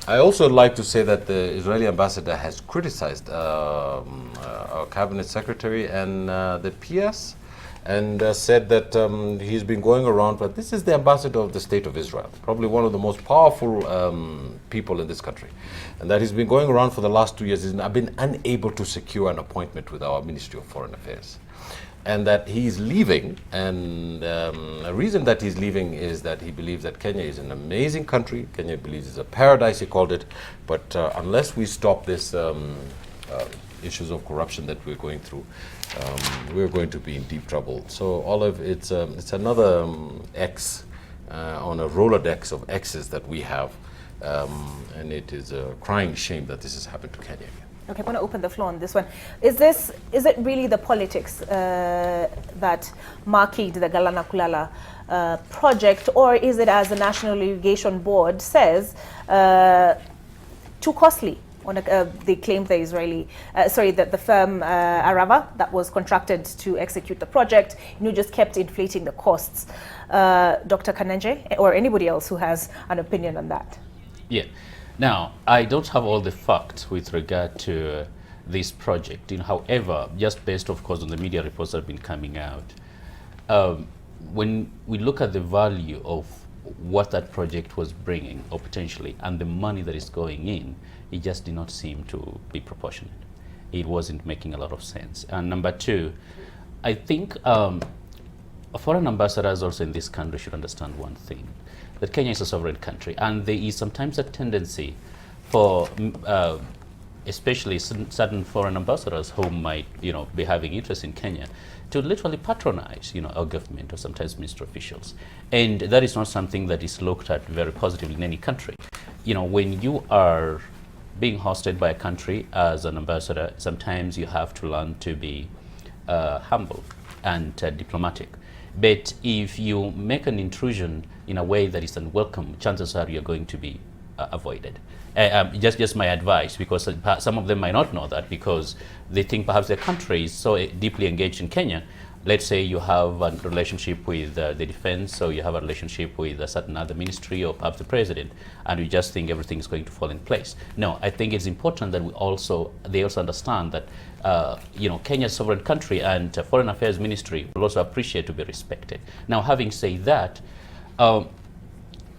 I also like to say that the Israeli ambassador has criticized our cabinet secretary and the PS and said that he's been going around, but this is the ambassador of the State of Israel, probably one of the most powerful people in this country, and that he's been going around for the last 2 years. He's been unable to secure an appointment with our Ministry of Foreign Affairs, and that he's leaving, and a reason that he's leaving is that he believes that Kenya is an amazing country. Kenya believes it's a paradise, he called it, but unless we stop this issues of corruption that we're going through, we're going to be in deep trouble. So Olive, it's another X on a Rolodex of X's that we have, and it is a crying shame that this has happened to Kenya. Okay, I'm going to open the floor on this one. Is it really the politics that marqueed the Galana Kulala project, or is it, as the National Irrigation Board says, too costly? They claim the the firm Arava that was contracted to execute the project, just kept inflating the costs. Dr. Kanenje, or anybody else who has an opinion on that? Yeah. Now, I don't have all the facts with regard to this project. However, just based, of course, on the media reports that have been coming out, when we look at the value of what that project was bringing, or potentially, and the money that is going in, it just did not seem to be proportionate. It wasn't making a lot of sense. And number two, I think foreign ambassadors also in this country should understand one thing, that Kenya is a sovereign country, and there is sometimes a tendency for especially certain foreign ambassadors who might be having interest in Kenya to literally patronize our government or sometimes ministry officials, and that is not something that is looked at very positively in any country. When you are being hosted by a country as an ambassador, sometimes you have to learn to be humble and diplomatic. But if you make an intrusion in a way that is unwelcome, chances are you're going to be avoided. Just my advice, because some of them might not know that, because they think perhaps their country is so deeply engaged in Kenya. Let's say you have a relationship with the defense, or you have a relationship with a certain other ministry, or perhaps the president, and you just think everything is going to fall in place. No, I think it's important that they also understand that Kenya's sovereign country and Foreign Affairs Ministry will also appreciate to be respected. Now, having said that,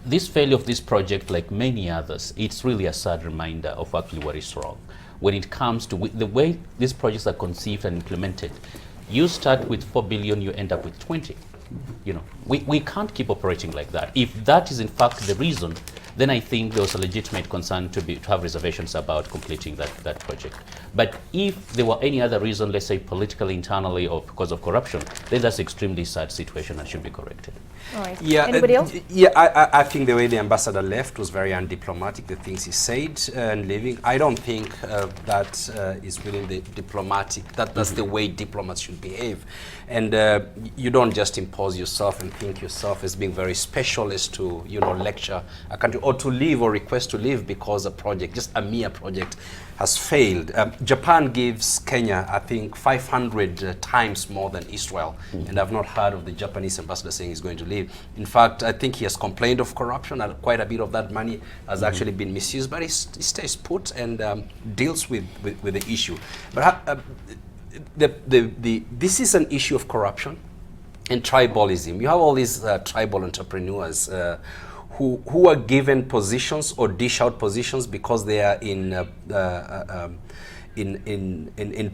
this failure of this project, like many others, it's really a sad reminder of actually what is wrong when it comes to the way these projects are conceived and implemented. You start with 4 billion, you end up with 20. We can't keep operating like that. If that is in fact the reason, then I think there was a legitimate concern to have reservations about completing that project. But if there were any other reason, let's say politically, internally, or because of corruption, then that's an extremely sad situation and should be corrected. All right. Yeah, Anybody else? I think the way the ambassador left was very undiplomatic, the things he said and leaving. I don't think that is really the diplomatic, that's the way diplomats should behave. And you don't just impose yourself and think yourself as being very special as to, lecture a country or to leave or request to leave because a project, just a mere project, has failed. Japan gives Kenya, I think, 500 times more than Israel, and I've not heard of the Japanese ambassador saying he's going to leave. In fact, I think he has complained of corruption, and quite a bit of that money has actually been misused, but he stays put and deals with the issue. But this is an issue of corruption and tribalism. You have all these tribal entrepreneurs who are given positions or dish out positions because they are in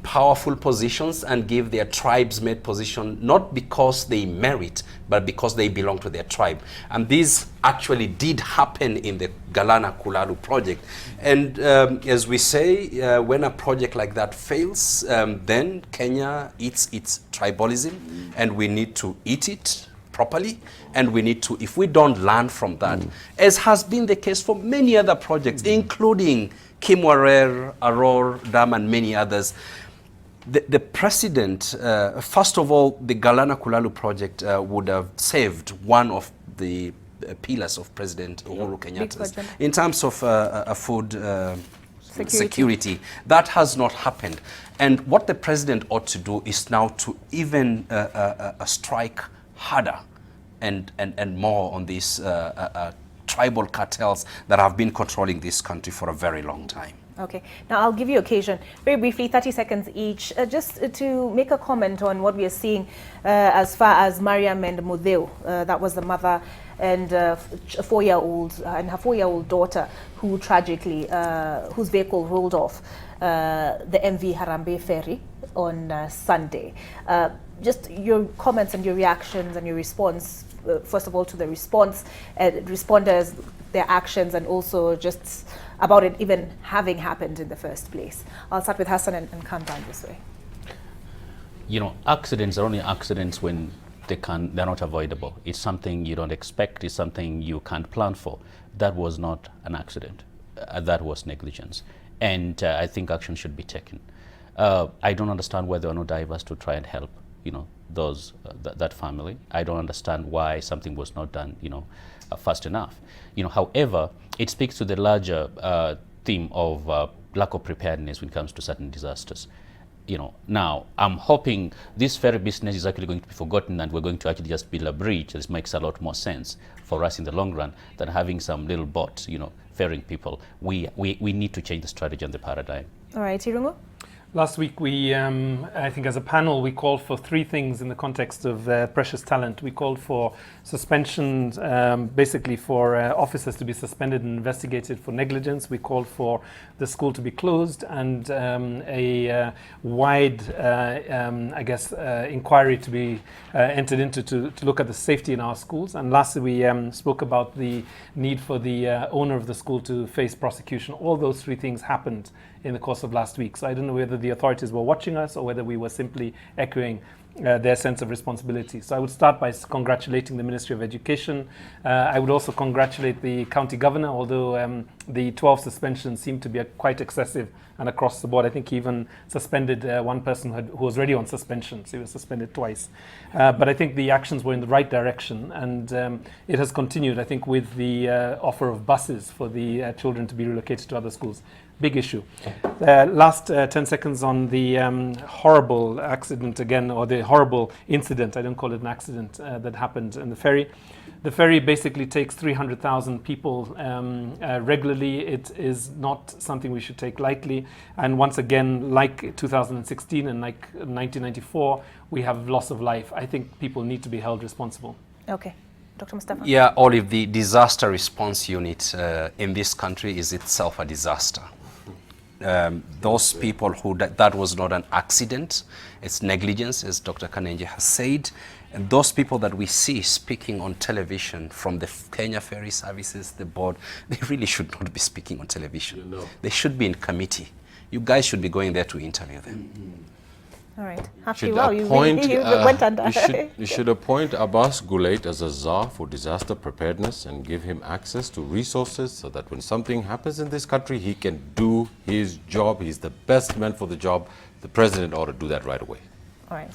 powerful positions, and give their tribes-made position not because they merit, but because they belong to their tribe. And this actually did happen in the Galana Kulalu project. And as we say, when a project like that fails, then Kenya eats its tribalism, and we need to eat it properly, and we need to, if we don't learn from that, as has been the case for many other projects, including Kimwarer, Aror Dam, and many others, the precedent, first of all, the Galana Kulalu project would have saved one of the pillars of President Uhuru Kenyatta's in terms of food security. That has not happened. And what the president ought to do is now to even strike harder and more on this tribal cartels that have been controlling this country for a very long time. Okay. Now, I'll give you occasion, very briefly, 30 seconds each, just to make a comment on what we are seeing as far as Mariam and Mudeu, that was the mother and a 4-year-old, and her 4-year-old daughter, who tragically, whose vehicle rolled off the MV Harambe ferry on Sunday. Just your comments and your reactions and your response, first of all, to the response, responders, their actions, and also just about it even having happened in the first place. I'll start with Hassan and come down this way. You know, accidents are only accidents when they're not avoidable. It's something you don't expect. It's something you can't plan for. That was not an accident. That was negligence. And I think action should be taken. I don't understand why there are no divers to try and help, you know, those that family. I don't understand why something was not done, you know, fast enough. You know, however, it speaks to the larger theme of lack of preparedness when it comes to certain disasters. You know, now I'm hoping this ferry business is actually going to be forgotten and we're going to actually just build a bridge. This makes a lot more sense for us in the long run than having some little boat, you know, ferrying people. We need to change the strategy and the paradigm. All right, Irungu? Last week, we, I think as a panel, we called for 3 things in the context of precious talent. We called for suspension, basically for officers to be suspended and investigated for negligence. We called for the school to be closed and a wide, I guess, inquiry to be entered into to look at the safety in our schools. And lastly, we spoke about the need for the owner of the school to face prosecution. All those 3 things happened in the course of last week. So I don't know whether the authorities were watching us or whether we were simply echoing their sense of responsibility. So I would start by congratulating the Ministry of Education. I would also congratulate the county governor, although the 12 suspensions seem to be quite excessive and across the board. I think he even suspended one person who was already on suspension, so he was suspended twice. But I think the actions were in the right direction, and it has continued, I think, with the offer of buses for the children to be relocated to other schools. Big issue. Last 10 seconds on the horrible accident again, or the horrible incident, I don't call it an accident, that happened in the ferry. The ferry basically takes 300,000 people regularly. It is not something we should take lightly. And once again, like 2016 and like 1994, we have loss of life. I think people need to be held responsible. Okay. Dr. Mustafa? Yeah, Olive, the disaster response unit in this country is itself a disaster. Those people who that was not an accident, it's negligence, as Dr. Kanenje has said. And those people that we see speaking on television from the Kenya Ferry Services, the board, they really should not be speaking on television. You know. They should be in committee. You guys should be going there to interview them. All right. You should appoint Abbas Gulait as a czar for disaster preparedness and give him access to resources so that when something happens in this country, he can do his job. He's the best man for the job. The president ought to do that right away. All right.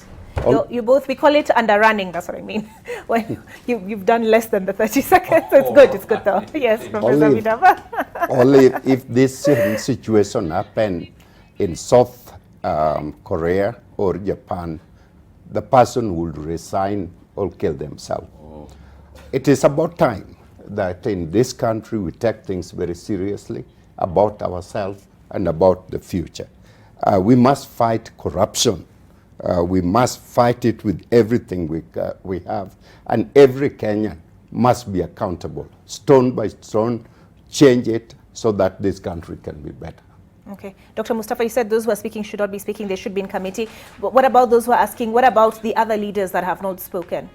You both, we call it underrunning, that's what I mean. When you've done less than the 30 seconds, it's good though. Yes, Professor Midamba. Only if this situation happened in South Korea or Japan, the person would resign or kill themselves. Oh. It is about time that in this country we take things very seriously about ourselves and about the future. We must fight corruption. We must fight it with everything we have, and every Kenyan must be accountable, stone by stone, change it so that this country can be better. Okay. Dr. Mustafa, you said those who are speaking should not be speaking, they should be in committee. But what about those who are asking, what about the other leaders that have not spoken?